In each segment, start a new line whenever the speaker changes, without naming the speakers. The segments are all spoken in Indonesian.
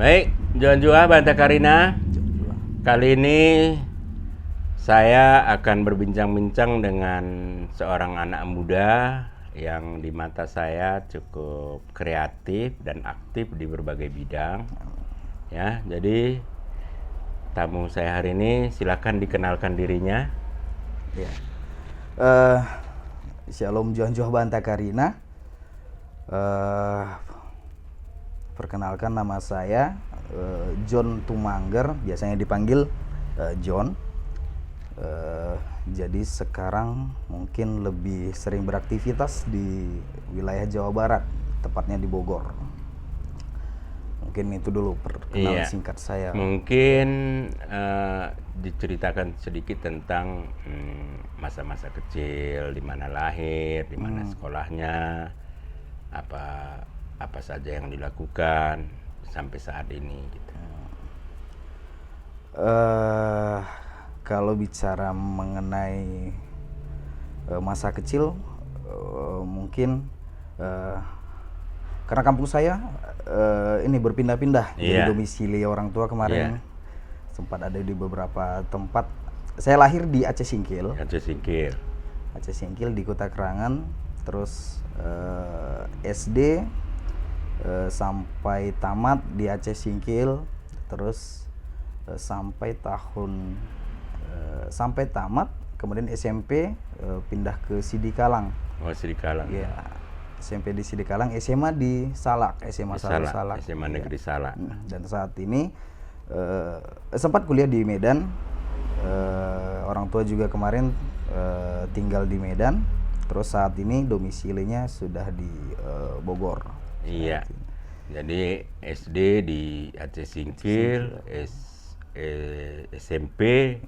Baik, Juan Banta Karina. Kali ini saya akan berbincang-bincang dengan seorang anak muda yang di mata saya cukup kreatif dan aktif di berbagai bidang. Ya, jadi tamu saya hari ini silakan dikenalkan dirinya.
Ya. Shalom Juan Banta Karina. Perkenalkan, nama saya John Tumangger, biasanya dipanggil John. Jadi sekarang mungkin lebih sering beraktivitas di wilayah Jawa Barat, tepatnya di Bogor. Mungkin itu dulu perkenalan singkat saya.
Mungkin diceritakan sedikit tentang masa-masa kecil, di mana lahir, di mana sekolahnya, apa saja yang dilakukan sampai saat ini gitu.
Kalau bicara mengenai masa kecil, mungkin karena kampung saya ini berpindah-pindah, jadi domisili orang tua kemarin sempat ada di beberapa tempat. Saya lahir di Aceh Singkil di Kota Kerangan, terus SD sampai tamat di Aceh Singkil, terus sampai tamat, kemudian SMP pindah ke Sidikalang.
Oh, Sidikalang.
Ya, SMP di Sidikalang, SMA di Salak, SMA Salak.
SMA Negeri Salak.
Dan saat ini sempat kuliah di Medan. Orang tua juga kemarin tinggal di Medan. Terus saat ini domisilinya sudah di Bogor.
Iya. Jadi SD di Aceh Singkil, SMP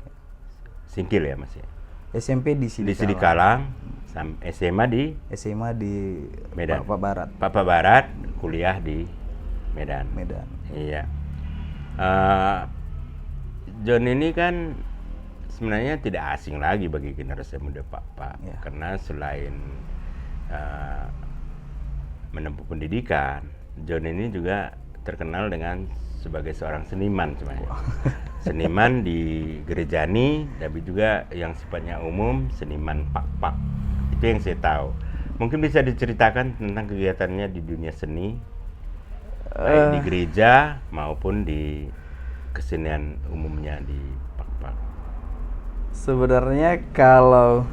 Singkil ya Mas ya.
SMP di
Sidikalang, SMA di Medan. Papua Barat, kuliah di Medan. Iya. John ini kan sebenarnya tidak asing lagi bagi generasi muda Papa, karena selain menempuh pendidikan, John ini juga terkenal dengan sebagai seorang seniman sebenarnya. Seniman di Gerejani, tapi juga yang sifatnya umum, seniman pak-pak. Itu yang saya tahu. Mungkin bisa diceritakan tentang kegiatannya di dunia seni, baik di gereja maupun di kesenian umumnya di pak-pak.
Sebenarnya kalau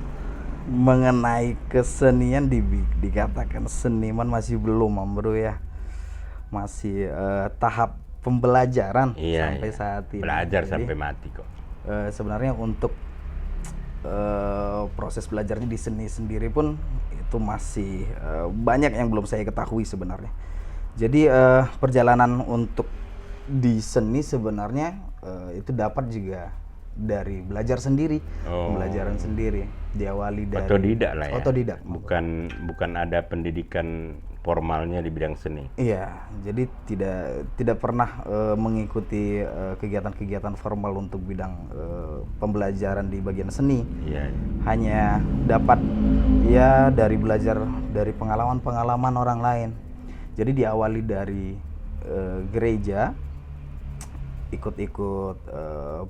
mengenai kesenian dikatakan seniman masih belum, Bro ya. Masih tahap pembelajaran sampai saat ini.
Belajar sampai mati kok.
Sebenarnya untuk proses belajarnya di seni sendiri pun itu masih banyak yang belum saya ketahui sebenarnya. Jadi perjalanan untuk di seni sebenarnya itu dapat juga dari belajar sendiri, pembelajaran sendiri, diawali dari
otodidak lah ya.
Otodidak.
Bukan ada pendidikan formalnya di bidang seni.
Iya, jadi tidak pernah mengikuti kegiatan-kegiatan formal untuk bidang pembelajaran di bagian seni.
Iya.
Hanya dapat ya dari belajar dari pengalaman-pengalaman orang lain. Jadi diawali dari gereja, ikut-ikut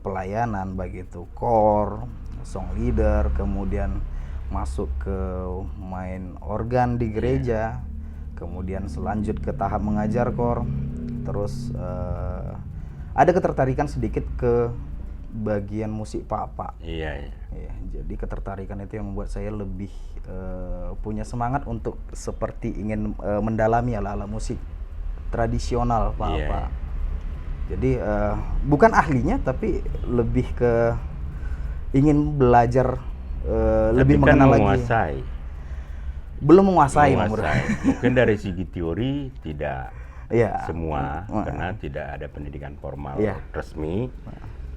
pelayanan, baik itu core, song leader, kemudian masuk ke main organ di gereja, kemudian selanjut ke tahap mengajar core, terus ada ketertarikan sedikit ke bagian musik Papa.
Iya.
Jadi ketertarikan itu yang membuat saya lebih punya semangat untuk seperti ingin mendalami ala-ala musik tradisional Papa.
Iya.
Jadi bukan ahlinya, tapi lebih ke ingin belajar lebih mengenal lagi. Belum menguasai.
Mungkin dari segi teori tidak semua, karena tidak ada pendidikan formal resmi.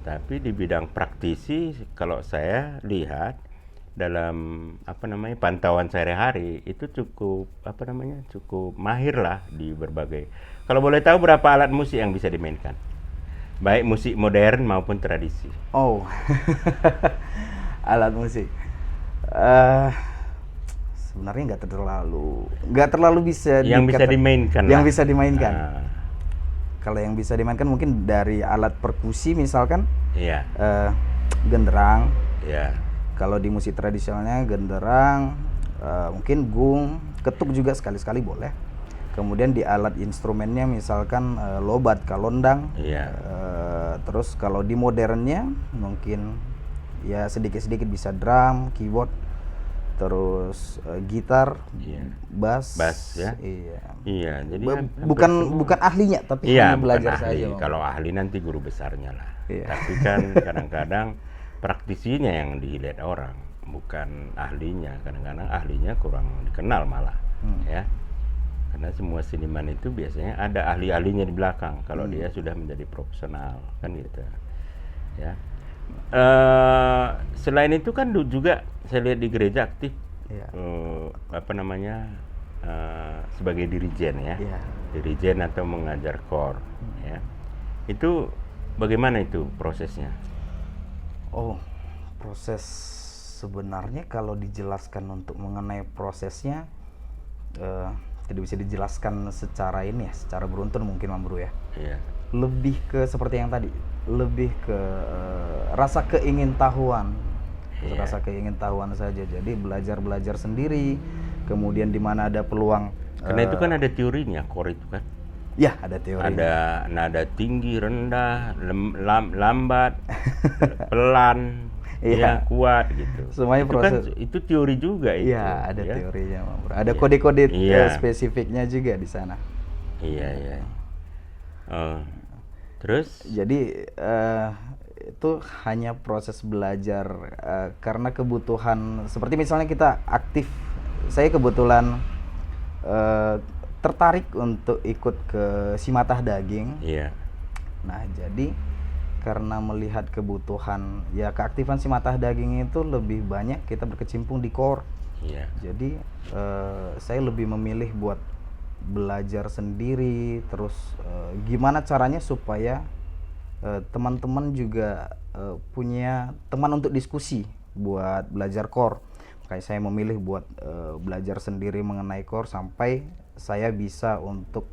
Tapi di bidang praktisi, kalau saya lihat dalam pantauan sehari-hari itu cukup mahir lah di berbagai. Kalau boleh tahu berapa alat musik yang bisa dimainkan, baik musik modern maupun tradisi?
Alat musik sebenarnya nggak terlalu bisa
yang bisa dimainkan.
kalau yang bisa dimainkan mungkin dari alat perkusi misalkan,
Iya.
genderang.
Iya.
Kalau di musik tradisionalnya genderang, mungkin gung, ketuk juga sekali-sekali boleh. Kemudian di alat instrumennya misalkan lobat, kalondang.
Iya.
Terus kalau di modernnya mungkin ya sedikit-sedikit bisa drum, keyboard, terus gitar, bass
ya.
Iya.
Iya, jadi
bukan ahlinya tapi hanya belajar saja.
Kalau ahli nanti guru besarnya lah.
Iya.
Tapi kan kadang-kadang praktisinya yang dilihat orang, bukan ahlinya. Kadang-kadang ahlinya kurang dikenal malah, ya. Karena semua seniman itu biasanya ada ahli-ahlinya di belakang kalau dia sudah menjadi profesional, kan gitu. Ya. Selain itu kan juga saya lihat di gereja aktif, sebagai dirijen ya, dirijen atau mengajar kor, ya. Itu bagaimana itu prosesnya?
Oh, proses sebenarnya kalau dijelaskan untuk mengenai prosesnya tidak bisa dijelaskan secara ini ya, secara beruntun mungkin Mam Bro ya.
Iya.
Lebih ke seperti yang tadi, lebih ke rasa keingintahuan, rasa keingintahuan saja. Jadi belajar sendiri, kemudian di mana ada peluang.
Karena itu kan ada teorinya, kor itu kan.
Ya, ada teorinya.
Ada nada tinggi, rendah, lambat, pelan, kuat gitu.
Semuanya
itu
proses.
Kan, itu teori juga itu.
Iya, ada teorinya, Mam Bro. Ada kode-kode spesifiknya juga di sana.
Iya. Terus?
Jadi itu hanya proses belajar karena kebutuhan. Seperti misalnya kita aktif, saya kebetulan tertarik untuk ikut ke Simatah Daging.
Iya.
Nah, jadi karena melihat kebutuhan, ya keaktifan Simatah Daging itu lebih banyak kita berkecimpung di kor.
Iya.
Jadi saya lebih memilih buat belajar sendiri, terus gimana caranya supaya teman-teman juga punya teman untuk diskusi buat belajar kor. Makanya saya memilih buat belajar sendiri mengenai kor sampai saya bisa untuk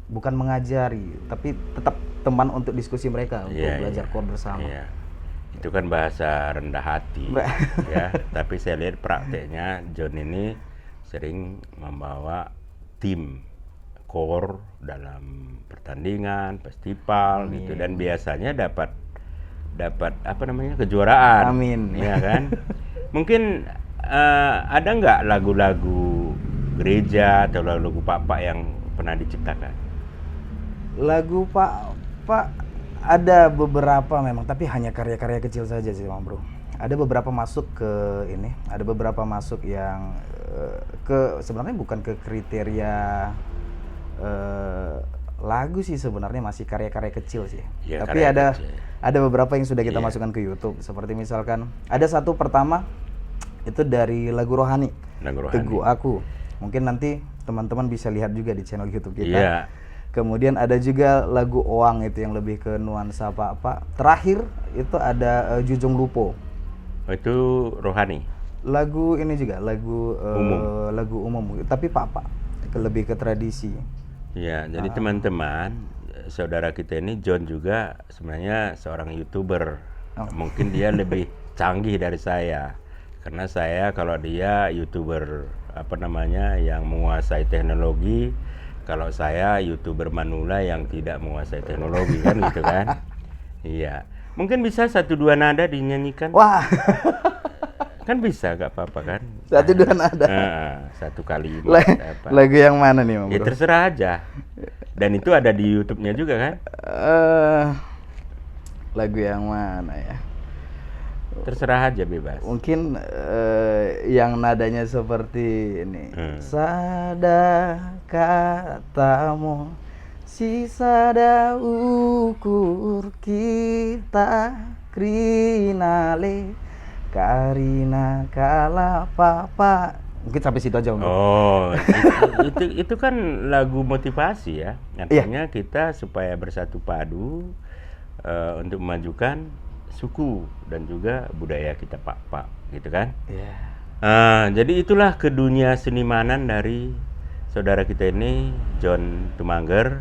bukan mengajari, tapi tetap teman untuk diskusi mereka untuk belajar kor bersama.
Iya. Itu kan bahasa rendah hati, ya. Tapi saya lihat prakteknya John ini sering membawa tim kor dalam pertandingan, festival gitu, dan biasanya dapat kejuaraan.
Amin.
Ya kan? Mungkin ada nggak lagu-lagu gereja atau lagu-lagu Pak yang pernah diciptakan?
Lagu Pak ada beberapa memang, tapi hanya karya-karya kecil saja sih, Mam Bro. Ada beberapa masuk ke ini, ada beberapa masuk yang sebenarnya bukan ke kriteria lagu sih, sebenarnya masih karya-karya kecil sih. Ya, tapi ada beberapa yang sudah kita masukkan ke YouTube. Seperti misalkan ada satu pertama itu dari lagu rohani. Teguh Aku. Mungkin nanti teman-teman bisa lihat juga di channel YouTube kita.
Yeah.
Kemudian ada juga lagu Oang, itu yang lebih ke nuansa Pak. Terakhir itu ada Jujung Lupo.
Oh, itu rohani.
Lagu ini juga lagu umum, tapi Pak lebih ke tradisi.
Ya, jadi teman-teman, saudara kita ini John juga sebenarnya seorang YouTuber. Mungkin dia lebih canggih dari saya. Karena saya kalau dia YouTuber yang menguasai teknologi, kalau saya YouTuber manula yang tidak menguasai teknologi, kan gitu kan. Iya. Mungkin bisa 1-2 nada dinyanyikan.
Wah.
Kan bisa, gak apa-apa kan?
1-2 nada.
Satu kalimat.
Lagu yang mana nih, Mam Bro?
Ya terserah aja. Dan itu ada di YouTube-nya juga kan?
Lagu yang mana ya?
Terserah aja, bebas.
Mungkin yang nadanya seperti ini. Sada katamu, sisada ukur kita krinale karina kala papa. Mungkin sampai situ aja, Om.
Oh, itu kan lagu motivasi ya. Artinya kita supaya bersatu padu untuk memajukan suku dan juga budaya kita Pak gitu kan?
Iya.
Jadi itulah ke dunia senimanan dari saudara kita ini John Tumangger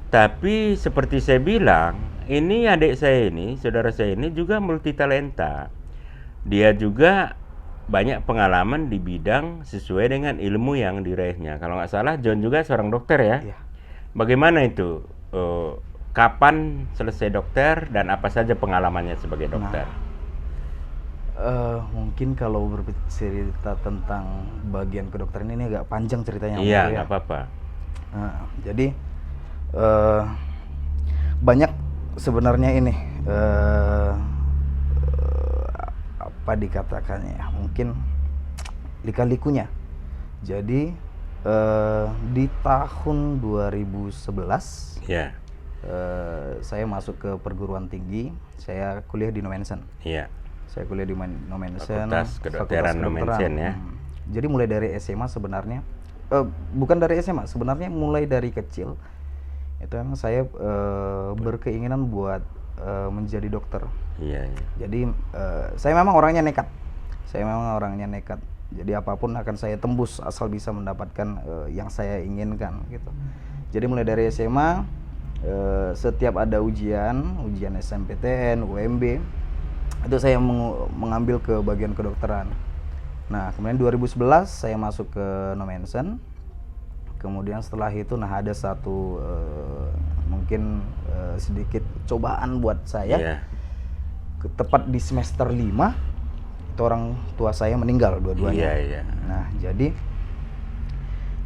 Tapi seperti saya bilang, ini adik saya ini, saudara saya ini juga multitalenta. Dia juga banyak pengalaman di bidang sesuai dengan ilmu yang diraihnya. Kalau nggak salah, John juga seorang dokter ya.
Iya.
Bagaimana itu? Kapan selesai dokter dan apa saja pengalamannya sebagai dokter?
Mungkin kalau bercerita tentang bagian kedokteran ini agak panjang ceritanya.
Iya, nggak apa-apa.
Jadi banyak sebenarnya ini apa dikatakannya ya, mungkin lika-likunya. Jadi di tahun 2011 saya masuk ke perguruan tinggi, saya kuliah di Nomensen.
Iya.
Saya kuliah di Nomensen,
Fakultas Kedokteran Nomensen ya.
Jadi mulai dari SMA sebenarnya, bukan dari SMA, sebenarnya mulai dari kecil itu memang saya berkeinginan buat menjadi dokter.
Iya.
Jadi saya memang orangnya nekat. Jadi apapun akan saya tembus asal bisa mendapatkan yang saya inginkan gitu. Jadi mulai dari SMA setiap ada ujian SNMPTN, UMB, itu saya mengambil ke bagian kedokteran. Nah, kemudian 2011 saya masuk ke Nomensen. Kemudian setelah itu ada satu mungkin sedikit cobaan buat saya. Tepat di semester 5 itu orang tua saya meninggal dua-duanya.
Iya.
Nah, jadi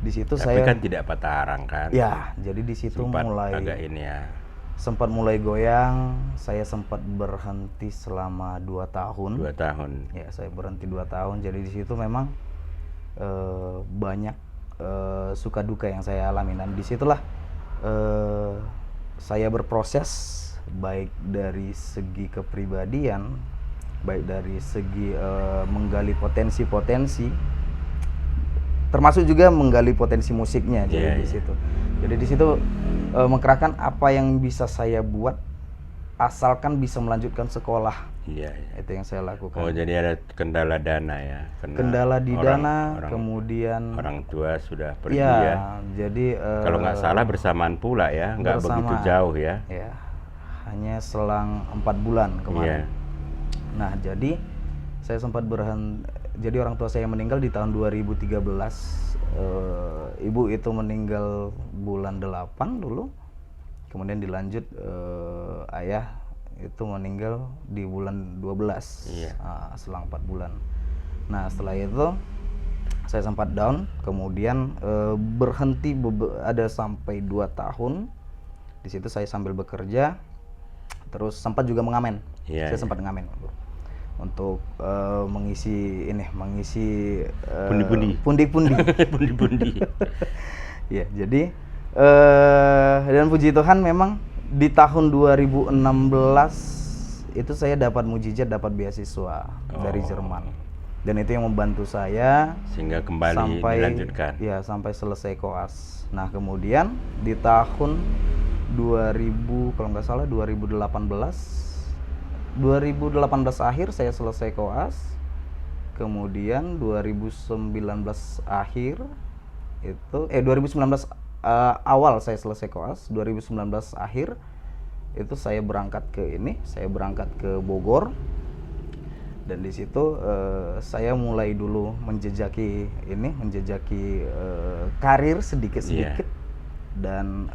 di situ
Tapi
saya
kan tidak patah arang kan?
Ya, jadi di situ
sempat
mulai
agak ini ya.
Sempat mulai goyang. Saya sempat berhenti selama 2 tahun.
2 tahun.
Ya, saya berhenti 2 tahun. Jadi di situ memang banyak suka duka yang saya alami, dan disitulah saya berproses, baik dari segi kepribadian, baik dari segi menggali potensi-potensi, termasuk juga menggali potensi musiknya. Jadi di situ mengkerahkan apa yang bisa saya buat asalkan bisa melanjutkan sekolah. Iya. Itu yang saya lakukan.
Oh, jadi ada kendala dana ya?
Kendala di dana, kemudian
orang tua sudah pergi ya.
Jadi
kalau nggak salah bersamaan pula ya, nggak begitu jauh ya?
Ya, hanya selang 4 bulan kemarin. Nah, jadi saya sempat berhenti. Jadi orang tua saya meninggal di tahun 2013. Ibu itu meninggal bulan 8 dulu. Kemudian dilanjut ayah itu meninggal di bulan 12. Selang 4 bulan. Nah, setelah itu saya sempat down, kemudian berhenti ada sampai 2 tahun. Di situ saya sambil bekerja, terus sempat juga mengamen. Saya sempat ngamen untuk mengisi pundi-pundi. Pundi-pundi. Ya, jadi dan puji Tuhan memang di tahun 2016 itu saya dapat mukjizat, dapat beasiswa dari Jerman, dan itu yang membantu saya
sehingga kembali dilanjutkan.
Ya, sampai selesai koas. Nah, kemudian di tahun 2000 kalau nggak salah 2018 akhir saya selesai koas. Kemudian 2019 akhir itu 2019 awal saya selesai koas. 2019 akhir itu saya berangkat ke Bogor, dan di situ saya mulai dulu menjejaki karir sedikit-sedikit. Dan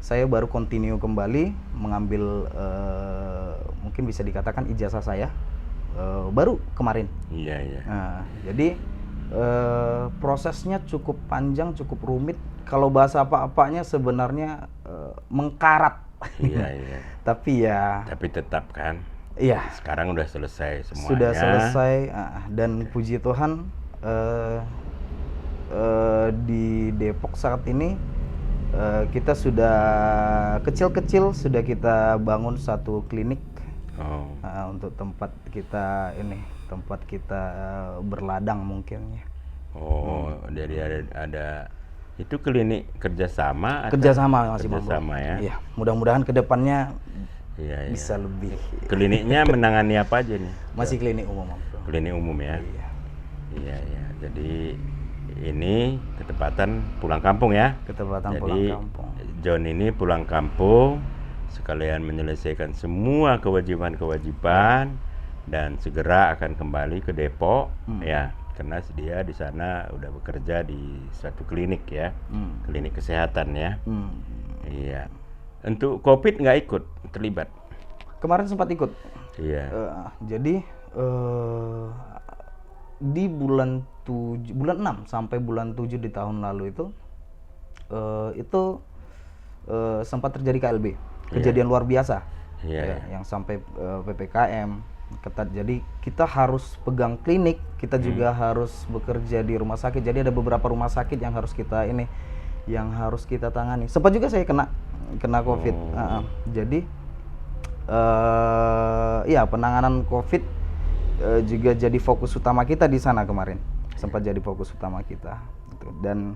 saya baru continue kembali mengambil mungkin bisa dikatakan ijazah saya baru kemarin. Nah, jadi prosesnya cukup panjang, cukup rumit. Kalau bahasa apa-apanya sebenarnya mengkarat. Tapi
tetap kan.
Iya.
Sekarang udah selesai semuanya.
Sudah selesai, dan puji Tuhan di Depok saat ini kita sudah kecil-kecil sudah kita bangun satu klinik untuk tempat kita berladang mungkin ya.
Jadi ada itu klinik kerjasama
Masih
kerjasama ya.
Iya, mudah-mudahan kedepannya bisa lebih.
Kliniknya menangani apa aja nih?
Masih klinik umum.
Klinik umum ya. Iya. Jadi ini ketepatan pulang kampung ya.
Pulang kampung.
John ini pulang kampung sekalian menyelesaikan semua kewajiban-kewajiban dan segera akan kembali ke Depok ya, karena dia di sana udah bekerja di suatu klinik ya, klinik kesehatan ya. Iya. Untuk COVID nggak ikut terlibat?
Kemarin sempat ikut.
Iya.
Jadi di bulan 6 sampai bulan 7 di tahun lalu itu sempat terjadi KLB, kejadian luar biasa. Yang sampai PPKM ketat. Jadi kita harus pegang klinik, kita juga harus bekerja di rumah sakit. Jadi ada beberapa rumah sakit yang harus kita tangani. Sempat juga saya kena COVID. Jadi ya penanganan COVID juga jadi fokus utama kita di sana kemarin. Sempat jadi fokus utama kita. Dan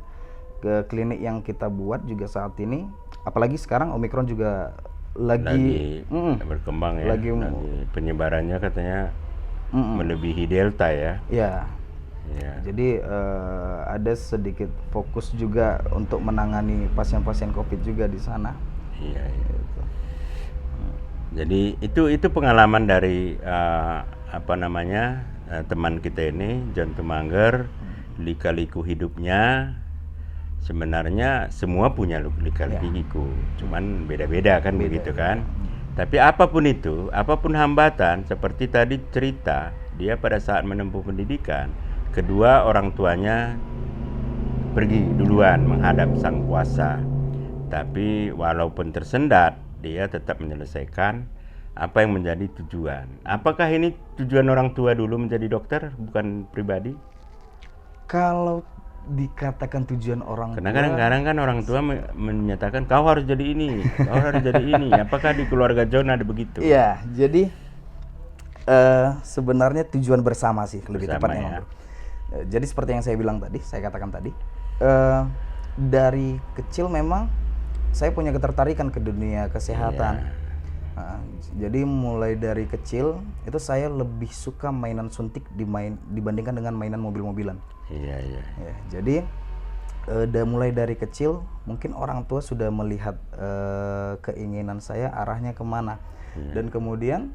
ke klinik yang kita buat juga saat ini, apalagi sekarang Omikron juga lagi
berkembang ya. Lagi penyebarannya katanya melebihi Delta ya.
Ya. Jadi ada sedikit fokus juga untuk menangani pasien-pasien COVID juga di sana.
Iya. Jadi itu pengalaman dari teman kita ini, John Tumangger. Lika-liku hidupnya sebenarnya semua punya lika-liku, cuman beda-beda kan, begitu kan. Tapi apapun itu, apapun hambatan, seperti tadi cerita, dia pada saat menempuh pendidikan, kedua orang tuanya pergi duluan menghadap Sang Kuasa. Tapi walaupun tersendat, dia tetap menyelesaikan apa yang menjadi tujuan. Apakah ini tujuan orang tua dulu menjadi dokter, bukan pribadi?
Kalau dikatakan tujuan orang tua,
karena kadang-kadang kan orang tua menyatakan kau harus jadi ini, kau harus jadi ini. Apakah di keluarga John ada begitu?
Iya, jadi sebenarnya tujuan bersama sih lebih tepatnya. Ya. Jadi seperti yang saya katakan tadi, dari kecil memang saya punya ketertarikan ke dunia kesehatan. Jadi mulai dari kecil itu saya lebih suka mainan suntik dibandingkan dengan mainan mobil-mobilan.
Iya.
Jadi mulai dari kecil mungkin orang tua sudah melihat keinginan saya arahnya kemana. Dan kemudian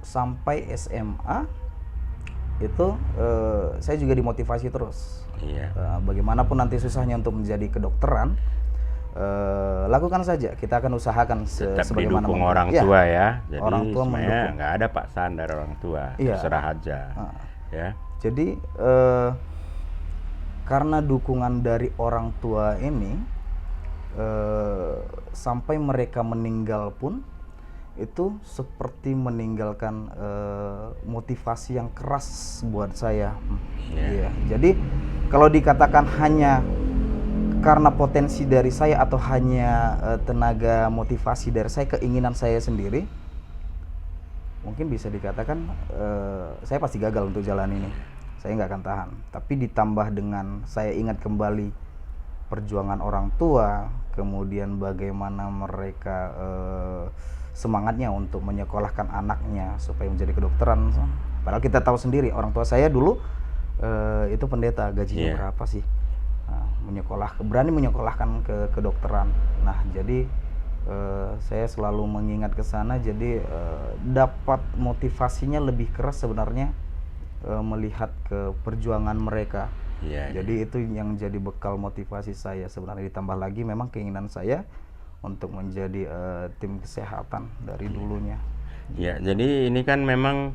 sampai SMA itu saya juga dimotivasi terus. Bagaimanapun nanti susahnya untuk menjadi kedokteran, lakukan saja, kita akan usahakan
sebagaimana didukung orang tua ya. Jadi orang tua sebenarnya nggak ada paksaan dari orang tua, terserah aja. Ya.
Jadi karena dukungan dari orang tua ini sampai mereka meninggal pun itu seperti meninggalkan motivasi yang keras buat saya. Jadi kalau dikatakan hanya karena potensi dari saya atau hanya tenaga motivasi dari saya, keinginan saya sendiri, mungkin bisa dikatakan saya pasti gagal untuk jalan ini. Saya nggak akan tahan. Tapi ditambah dengan saya ingat kembali perjuangan orang tua, kemudian bagaimana mereka semangatnya untuk menyekolahkan anaknya supaya menjadi kedokteran. Padahal kita tahu sendiri orang tua saya dulu itu pendeta, gajinya berapa sih? Berani menyekolahkan ke kedokteran. Nah, jadi saya selalu mengingat ke sana. Jadi dapat motivasinya lebih keras sebenarnya melihat ke perjuangan mereka. Jadi itu yang jadi bekal motivasi saya sebenarnya, ditambah lagi memang keinginan saya untuk menjadi tim kesehatan dari dulunya.
Jadi ini kan memang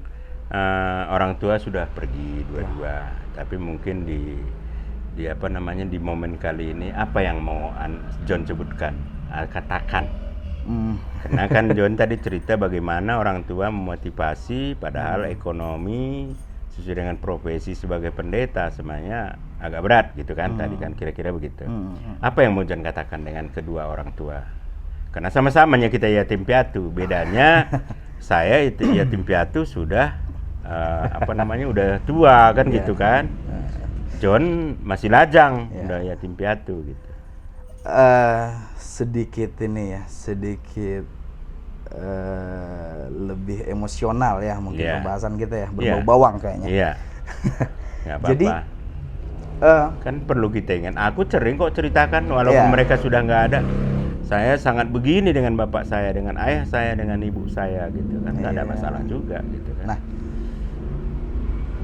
orang tua sudah pergi dua-dua, tapi mungkin di momen kali ini apa yang mau John sebutkan, katakan? Karena kan John tadi cerita bagaimana orang tua memotivasi, padahal ekonomi sesuai dengan profesi sebagai pendeta sebenarnya agak berat gitu kan. Tadi kan kira-kira begitu. Apa yang mau John katakan dengan kedua orang tua? Karena sama-samanya kita yatim piatu, bedanya saya itu yatim piatu sudah udah tua kan gitu kan. John masih lajang, udah yatim piatu gitu.
Sedikit lebih emosional ya mungkin pembahasan kita ya, berbau bawang kayaknya.
Nggak apa-apa.
Jadi
Kan perlu kita ingat. Aku sering kok ceritakan walaupun mereka sudah nggak ada. Saya sangat begini dengan bapak saya, dengan ayah saya, dengan ibu saya gitu kan. Nggak ada masalah juga gitu kan.
Nah,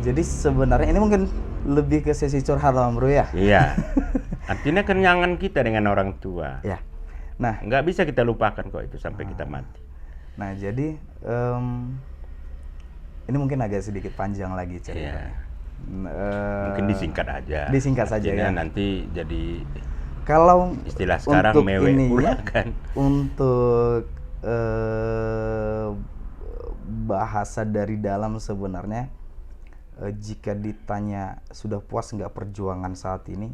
jadi sebenarnya ini mungkin lebih ke sesi curhat lah bro ya.
Iya. Artinya kenyangan kita dengan orang tua.
Ya. Nah,
nggak bisa kita lupakan kok itu sampai kita mati.
Nah, jadi ini mungkin agak sedikit panjang lagi ceritanya.
Mungkin disingkat aja.
Disingkat saja ya.
Nanti jadi
kalau
istilah sekarang mewek
ini
pula kan.
Untuk bahasa dari dalam sebenarnya jika ditanya sudah puas nggak perjuangan saat ini,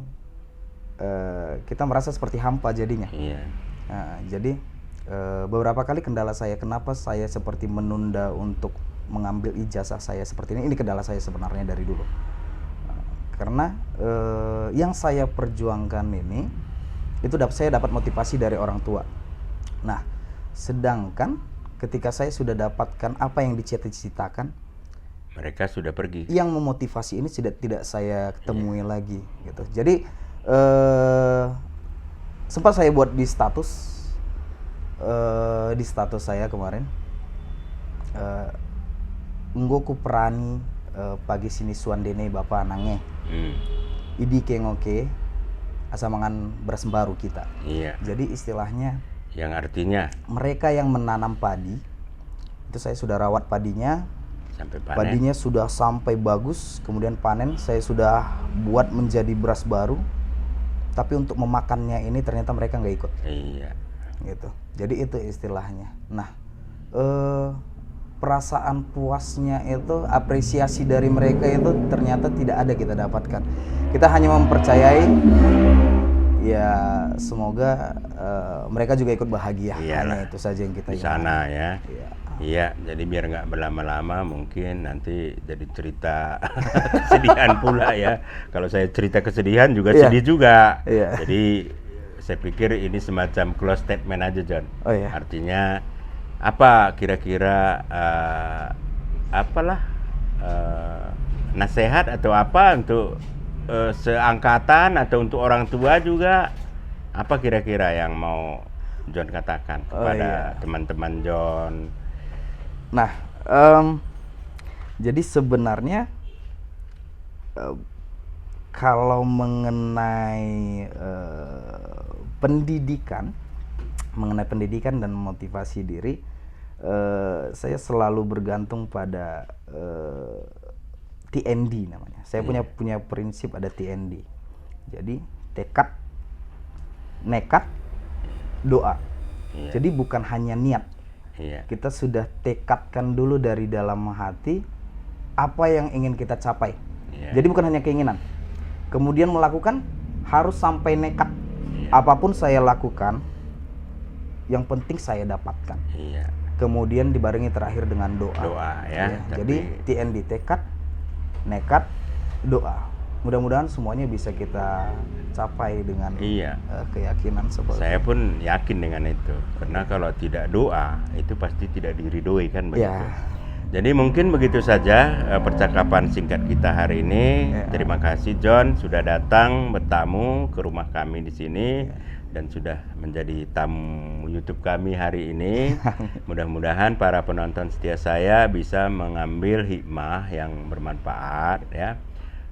kita merasa seperti hampa jadinya.
Iya.
Nah, jadi beberapa kali kendala saya, kenapa saya seperti menunda untuk mengambil ijazah saya seperti ini kendala saya sebenarnya dari dulu. Karena yang saya perjuangkan ini itu saya dapat motivasi dari orang tua. Nah, sedangkan ketika saya sudah dapatkan apa yang dicita-citakan,
mereka sudah pergi.
Yang memotivasi ini tidak saya temui lagi gitu. Jadi sempat saya buat di status saya kemarin, nggoku perani pagi sini suandene bapak nange idi kengoke asa mangan beras baru kita.
Iya.
Jadi istilahnya
yang artinya
mereka yang menanam padi itu saya sudah rawat padinya
sampai panen.
Padinya sudah sampai bagus, kemudian panen saya sudah buat menjadi beras baru, tapi untuk memakannya ini ternyata mereka nggak ikut.
Iya.
Gitu. Jadi itu istilahnya. Nah, perasaan puasnya itu, apresiasi dari mereka itu ternyata tidak ada kita dapatkan. Kita hanya mempercayai, ya semoga mereka juga ikut bahagia. Hanya itu saja yang kita
di sana ya. Iya, jadi biar nggak berlama-lama mungkin nanti jadi cerita kesedihan pula ya. Kalau saya cerita kesedihan juga sedih juga. Jadi saya pikir ini semacam close statement aja, John. Artinya apa kira-kira nasihat atau apa untuk seangkatan atau untuk orang tua juga, apa kira-kira yang mau John katakan kepada teman-teman John?
Nah, jadi sebenarnya kalau mengenai pendidikan dan motivasi diri, saya selalu bergantung pada TND namanya. Saya punya prinsip ada TND. Jadi tekad, nekat, doa. Jadi bukan hanya niat. Kita sudah tekadkan dulu dari dalam hati apa yang ingin kita capai. Jadi bukan hanya keinginan. Kemudian melakukan harus sampai nekat. Apapun saya lakukan, yang penting saya dapatkan. Kemudian dibarengi terakhir dengan doa. Jadi TND, tekad, nekat, doa. Mudah-mudahan semuanya bisa kita capai dengan keyakinan seperti
saya pun yakin dengan itu, karena kalau tidak doa itu pasti tidak diridhoi kan begitu. Jadi mungkin begitu saja percakapan singkat kita hari ini. Terima kasih John sudah datang bertamu ke rumah kami di sini dan sudah menjadi tamu YouTube kami hari ini. Mudah-mudahan para penonton setia saya bisa mengambil hikmah yang bermanfaat ya.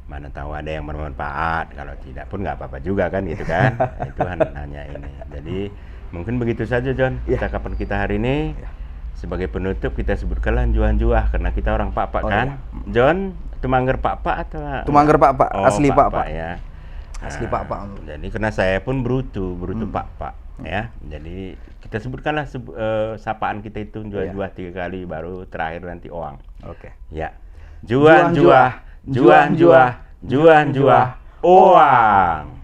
Mana tahu ada yang bermanfaat, kalau tidak pun nggak apa-apa juga kan gitu kan. Itu hanya ini. Jadi mungkin begitu saja John percakapan kita hari ini. Sebagai penutup kita sebutkanlah juah-juah karena kita orang Pak kan. John Tumangger Pak atau
Tumangger Pak asli Pak
ya.
Asli Pak.
Jadi karena saya pun brutu Pak ya. Jadi kita sebutkanlah sapaan kita itu juah-juah 3 kali baru terakhir nanti oang. Ya. Juan-juah, oang.